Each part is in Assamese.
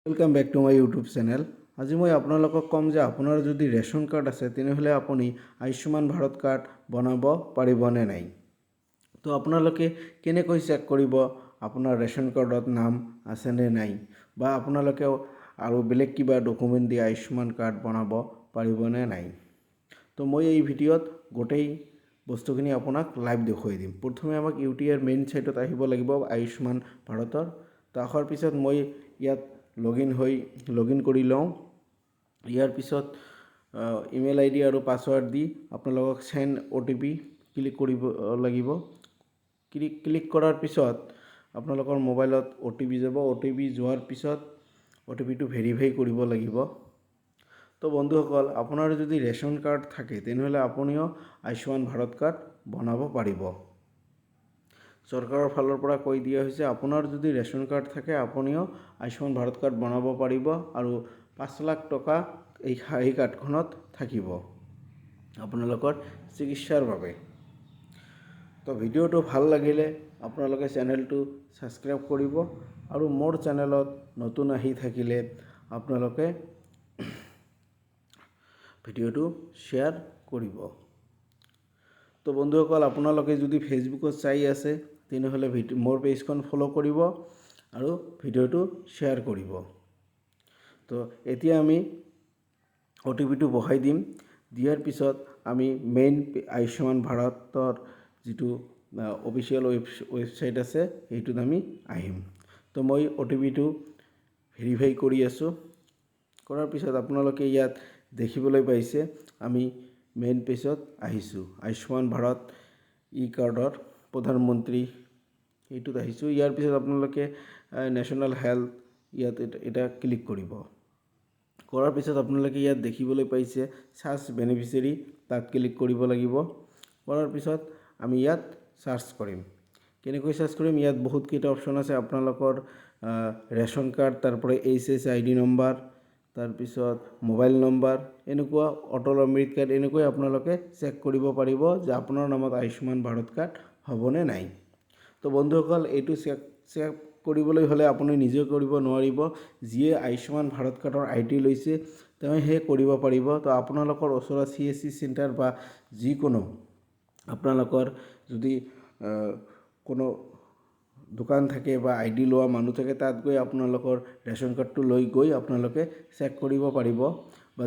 Welcome back to my YouTube channel. आज मैं आपनालोকক कम जे आपनार जदि रेशन कार्ड आछे तेनेहले आपुनि आयुष्मान भारत कार्ड बनाब पारिबने नाई। तो आपनालोके केनेকৈ चेक करिब आपनार रेशन कार्डत नाम आछे ने नाई बा आपनालोके आरो बेलेग किबा डकुमेन्ट दि आयुष्मान कार्ड बनाब पारिबने नाई। तो मैं এই ভিডিওত গোটেই বস্তুখিনি আপোনাক লাইভ দেখুৱাই দিম। প্ৰথমে আমাক ইউটিআৰ মেইন সাইটত আহিব লাগিব আয়ুষ্মান ভাৰতৰ। তো আহাৰ পিছত মই ইয়াত লগইন কৰি লওঁ। ইয়াৰ পিছত ইমেইল আইডি আৰু পাছৱৰ্ড দি আপোনালোকক সেন্ড OTP ক্লিক কৰিব লাগিব। ক্লিক কৰাৰ পিছত আপোনালোকৰ মোবাইলত OTP যাব। OTP যোৱাৰ পিছত OTPটো ভেৰিফাই কৰিব লাগিব। তো বন্ধুসকল, আপোনাৰ যদি ৰেশন কাৰ্ড থাকে তেনেহলে আপুনিও আয়ুষ্মান ভাৰত কাৰ্ড বনাব পাৰিব। চৰকাৰৰ ফালৰ পৰা কৈ দিয়া হৈছে আপোনাৰ যদি ৰেশন কাৰ্ড থাকে আপুনিও আয়ুষ্মান ভাৰত কাৰ্ড বনাব পাৰিব আৰু 5 লাখ টকা এই কাৰ্ডখনত থাকিব আপোনালোকৰ চিকিৎসাৰ বাবে। তো ভিডিওটো ভাল লাগিলে আপোনালোকে চেনেলটো সাবস্ক্ৰাইব কৰিব আৰু মোৰ চেনেলত নতুন আহি থাকিলে আপোনালোকে ভিডিওটো শ্বেয়াৰ কৰিব। তো বন্ধুসকল, আপোনালোকে যদি ফেচবুকত চাই আছে তেনেহলে মোৰ পেজখন ফলো কৰিব আৰু ভিডিওটো শ্বেয়াৰ কৰিব। তো এতিয়া আমি OTPটো বহাই দিম। দিয়াৰ পিছত আমি মেইন আয়ুষ্মান ভাৰতৰ যিটো অফিচিয়েল ৱেবসাইট আছে সেইটোত আমি আহিম। তো মই OTPটো ভেৰিফাই কৰি আছোঁ। কৰাৰ পিছত আপোনালোকে ইয়াত দেখিবলৈ পাইছে আমি মেইন পেজত আহিছোঁ। আয়ুষ্মান ভাৰত কাৰ্ডৰ প্ৰধানমন্ত্ৰী এইটোত আহিছোঁ। ইয়াৰ পিছত আপোনালোকে নেশ্যনেল হেল্থ ইয়াত এটা ক্লিক কৰিব। কৰাৰ পিছত আপোনালোকে ইয়াত দেখিবলৈ পাইছে সাৰ্চ বেনিফিচিয়াৰী, তাত ক্লিক কৰিব লাগিব। কৰাৰ পিছত আমি ইয়াত সাৰ্চ কৰিম। কেনেকৈ সাৰ্চ কৰিম? ইয়াত বহুত কেইটা অপশ্যন আছে। আপোনালোকৰ ৰেশন কাৰ্ড, তাৰপৰে SSID নম্বৰ, তাৰপিছত মোবাইল নম্বৰ, এনেকুৱা অটল অমৃত কাৰ্ড, এনেকৈ আপোনালোকে চেক কৰিব পাৰিব যে আপোনাৰ নামত আয়ুষ্মান ভাৰত কাৰ্ড হ'বনে নাই। তো বন্ধুসকল, এইটো চেক কৰিবলৈ হ'লে আপুনি নিজে কৰিব নোৱাৰিব। যিয়ে আয়ুষ্মান ভাৰত কাৰ্ডৰ ID লৈছে তেওঁহে কৰিব পাৰিব। তো আপোনালোকৰ ওচৰত CSC চেণ্টাৰ বা যিকোনো আপোনালোকৰ যদি কোনো দোকান থাকে বা ID লোৱা মানুহ থাকে তাত গৈ আপোনালোকৰ ৰেশন কাৰ্ডটো লৈ গৈ আপোনালোকে চেক কৰিব পাৰিব বা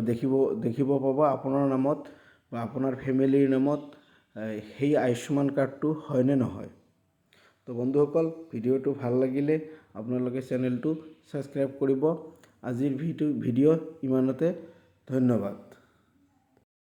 দেখিব পাব আপোনাৰ নামত বা আপোনাৰ ফেমিলিৰ নামত সেই আয়ুষ্মান কাৰ্ডটো হয় নে নহয়। তো বন্ধুসকল, ভিডিওটো ভাল লাগিলে আপোনালোকে চেনেলটো সাবস্ক্ৰাইব কৰিব। আজিৰ ভিডিও ইমানতে। ধন্যবাদ।